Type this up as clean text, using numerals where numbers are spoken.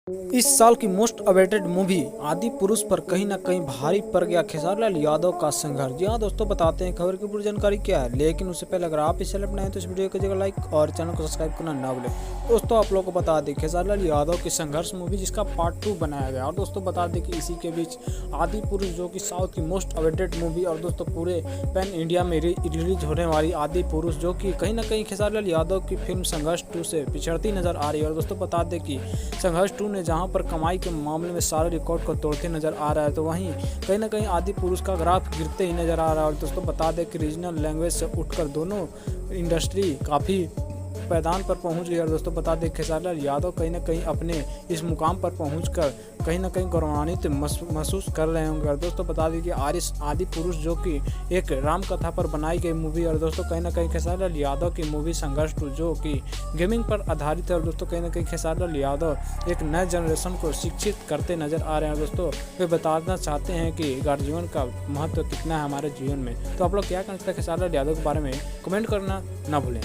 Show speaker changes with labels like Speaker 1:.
Speaker 1: इस साल की मोस्ट अवेटेड मूवी आदि पुरुष पर कहीं ना कहीं भारी पड़ गया खेसारी लाल यादव का संघर्ष। जी हाँ दोस्तों, बताते हैं खबर की पूरी जानकारी क्या है, लेकिन उससे पहले अगर आप इस चैनल पर नए हैं तो इस वीडियो को कीजिएगा लाइक और चैनल को सब्सक्राइब करना ना भूलें। दोस्तों आप लोगों को बता दें खेसारी लाल यादव की संघर्ष मूवी जिसका पार्ट 2 बनाया गया। और दोस्तों बता दें कि इसी के बीच आदि पुरुष जो कि साउथ की मोस्ट अवेटेड मूवी और दोस्तों पूरे पैन इंडिया में रिलीज होने वाली आदि पुरुष जो कि कहीं ना कहीं खेसारी लाल यादव की फिल्म संघर्ष 2 से पिछड़ती नजर आ रही है। और दोस्तों बता दें कि संघर्ष 2 ने जहां पर कमाई के मामले में सारे रिकॉर्ड को तोड़ते नजर आ रहा है, तो वहीं कहीं ना कहीं आदि पुरुष का ग्राफ गिरते ही नजर आ रहा है। और दोस्तों बता दें कि रीजनल लैंग्वेज से उठकर दोनों इंडस्ट्री काफ़ी पैदान पर पहुंच गई। और दोस्तों बता दें खेसारी लाल यादव कहीं ना कहीं अपने इस मुकाम पर पहुंचकर कहीं ना कहीं गौरवान्वित महसूस कर रहे होंगे। और दोस्तों बता दें कि आदि पुरुष जो कि एक राम कथा पर बनाई गई मूवी, और दोस्तों कहीं ना कहीं खेसारी लाल यादव की मूवी संघर्ष 2 जो कि गेमिंग पर आधारित है। और दोस्तों कहीं ना कहीं खेसारी लाल यादव एक नए जनरेशन को शिक्षित करते नजर आ रहे हैं। दोस्तों वे बताना चाहते हैं कि गार्जियन का महत्व कितना है हमारे जीवन में। तो आप लोग क्या कहते हैं खेसारी लाल यादव के बारे में, कमेंट करना ना भूलें।